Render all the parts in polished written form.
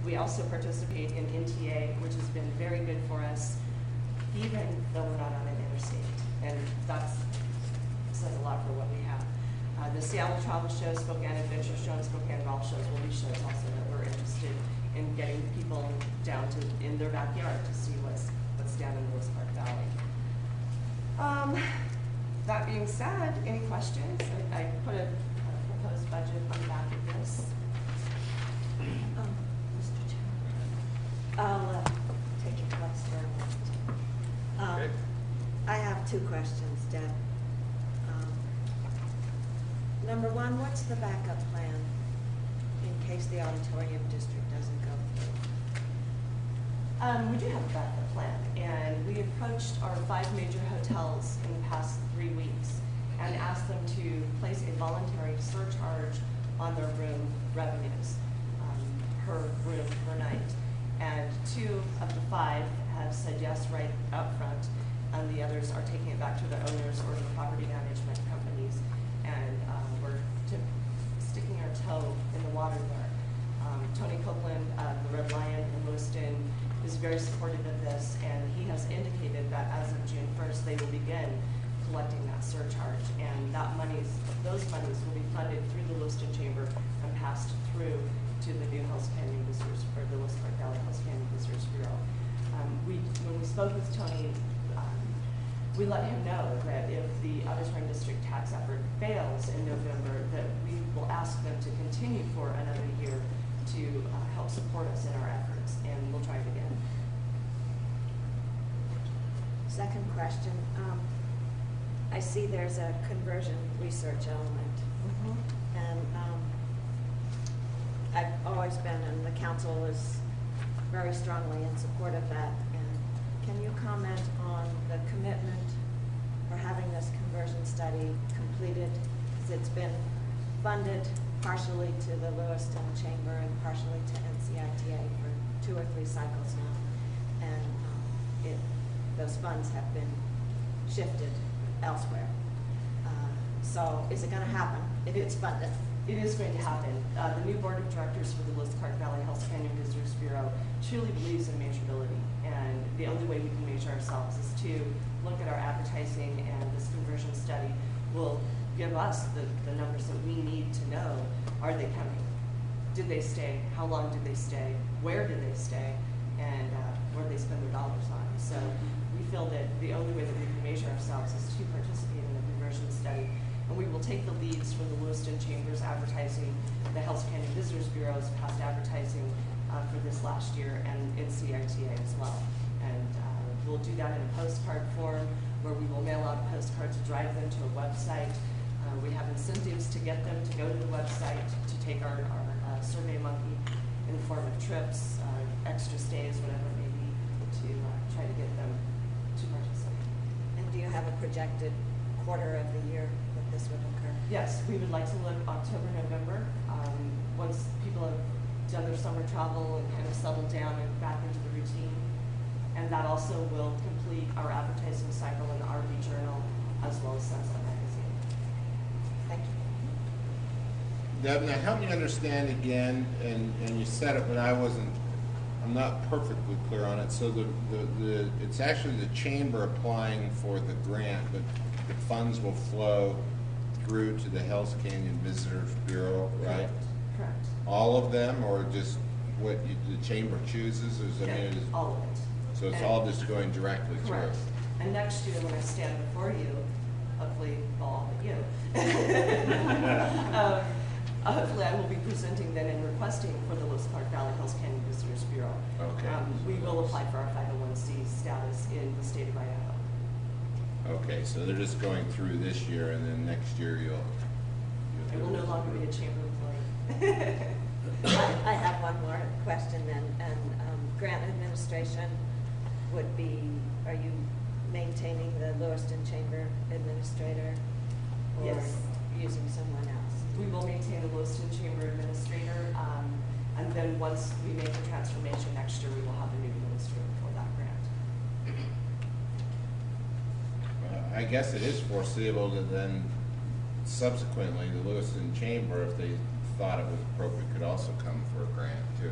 We also participate in NTA, which has been very good for us, even though we're not on an interstate. And that says a lot for what we have. The Seattle Travel Show, Spokane Adventure Show, and Spokane Golf Shows will be shows also that we're interested in getting people down to in their backyard to see what's down in the Lewis Park Valley. That being said, any questions? I put a proposed budget on the back of this. Mr. Chairman, I'll take your place for a moment. Okay. I have two questions, Deb. Number one, what's the backup plan in case the auditorium district doesn't go through? We do have a backup plan, and we approached our 5 major hotels in the past 3 weeks and asked them to place a voluntary surcharge on their room revenues per room per night. And 2 of the 5 have said yes right up front, and the others are taking it back to the owners or the property management companies, and we're sticking our toe in the water there. Tony Copeland, the Red Lion in Lewiston, is very supportive of this, and he has indicated that as of June 1st, they will begin collecting that surcharge, and those monies will be funded through the Lewiston Chamber and passed through to the new Hells Canyon Visitors, or the Lewis Park Valley Hells Canyon Visitors Bureau. When we spoke with Tony, we let him know that if the auditorium district tax effort fails in November, that we will ask them to continue for another year to help support us in our efforts, and we'll try it again. Second question, I see there's a conversion research element. And I've always been, and the council is very strongly in support of that. And can you comment on the commitment for having this conversion study completed? Because it's been funded partially to the Lewiston Chamber and partially to NCITA for 2 or 3 cycles now. And those funds have been shifted elsewhere. So is it going to happen if it's funded? It is going to happen. The new board of directors for the Lewis Park Valley Hells Canyon Visitors Bureau truly believes in measurability, and the only way we can measure ourselves is to look at our advertising, and this conversion study will give us the numbers that we need to know. Are they coming? Did they stay? How long did they stay? Where did they stay? And where did they spend their dollars on? So we feel that the only way that we can measure ourselves is to participate in the conversion study. And we will take the leads from the Lewiston Chamber's advertising, the Hells Canyon Visitors Bureau's past advertising for this last year, and NCITA as well. And we'll do that in a postcard form where we will mail out postcards, drive them to a website. We have incentives to get them to go to the website, to take our Survey Monkey in the form of trips, extra stays, whatever it may be, to try to get them to participate. And do you have a projected quarter of the year that this would occur? Yes, we would like to look October, November, once people have done their summer travel and kind of settled down and back into the routine. And that also will complete our advertising cycle in the RV Journal as well as Sunset Magazine. Thank you. Deb, now help me understand again, and you said it, but I'm not perfectly clear on it. So it's actually the chamber applying for the grant, but the funds will flow through to the Hells Canyon Visitors Bureau, right? Correct. All of them, or just what the chamber chooses? All of it. So it's all just going directly through? Correct. And next year when I stand before you, hopefully all but you, hopefully I will be presenting then and requesting for the Lewis Park Valley Hells Canyon Visitors Bureau. Okay. We will apply for our 501c status in the state of Idaho. Okay, so they're just going through this year, and then next year I will no longer be a chamber employee. I have one more question then, and grant administration would be, are you maintaining the Lewiston Chamber administrator or Yes. using someone else? We will maintain the Lewiston Chamber administrator, and then once we make the transformation next year, we will have a new administrator for that grant. I guess it is foreseeable that then subsequently the Lewiston Chamber, if they thought it was appropriate could also come for a grant too,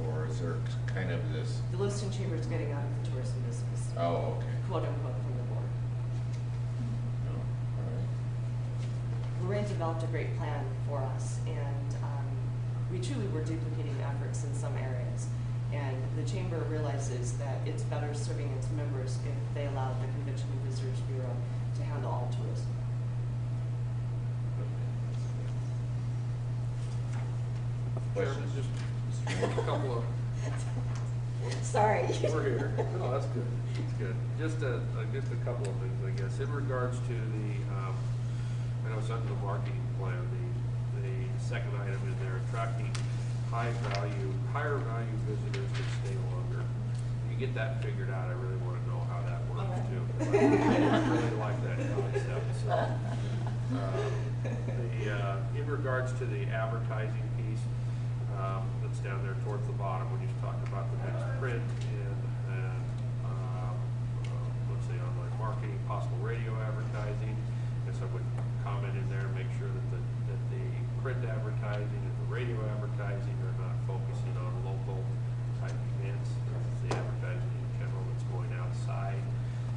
or is there kind of this? The Lewiston Chamber is getting out of the tourism business. Oh, okay. Quote unquote from the board. Oh, all right. Lorraine developed a great plan for us, and we truly were duplicating efforts in some areas. And the chamber realizes that it's better serving its members if they allow the Convention and Visitors Bureau to handle all tourism. Chairman, just a couple of. Sorry. We're here. No, that's good. That's good. Just a couple of things, I guess. In regards to the, I know it's under the marketing plan, the second item in there, attracting higher value visitors that stay longer. When you get that figured out, I really want to know how that works too. I really like that concept. So, in regards to the advertising piece, that's down there towards the bottom when you talk about the next print and let's say online marketing, possible radio advertising. And so I would comment in there, make sure that the print advertising and the radio advertising are not focusing on local type events. It's the advertising in general that's going outside,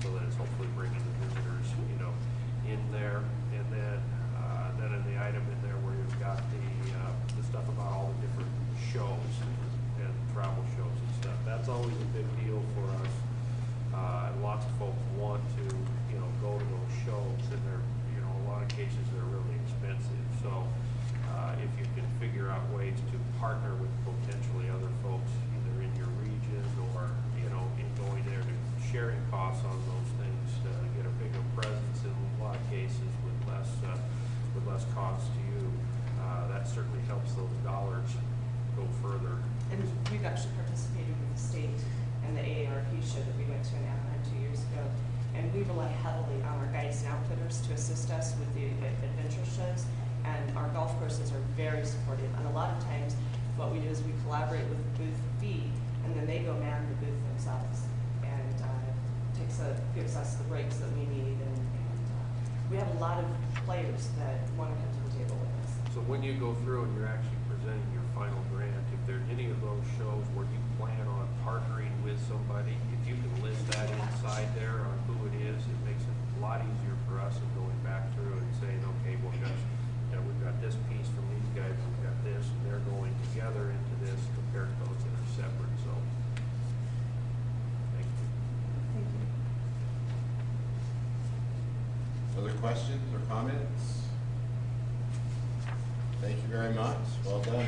so that it's hopefully bringing the visitors, in there. And then in the item in there where you've got the stuff about all the different shows and travel shows and stuff. That's always a big deal for us. Lots of folks want to, go to those shows, and they're, a lot of cases they're really expensive. So if you can figure out ways to partner with potentially other folks, either in your region or, in going there to sharing costs on those things, to get a bigger presence in a lot of cases with less cost to you, that certainly helps those dollars go further. And we've actually participated with the state and the AARP show that we went to in Anaheim 2 years ago. And we rely heavily on our guides and outfitters to assist us with the adventure shows. And our golf courses are very supportive. And a lot of times what we do is we collaborate with the booth fee, and then they go man the booth themselves. And gives us the breaks that we need. And we have a lot of players that want to come to the table with us. So when you go through and you're actually presenting your final grant, if there's any of those shows where you plan on partnering with somebody, if you can list that inside there on who it is, it makes it a lot easier for us in going back through and saying, okay, well, gosh, we've got this piece from these guys, we've got this, and they're going together into this compared to those that are separate. So, thank you. Thank you. Other questions or comments? Thank you very much. Well done.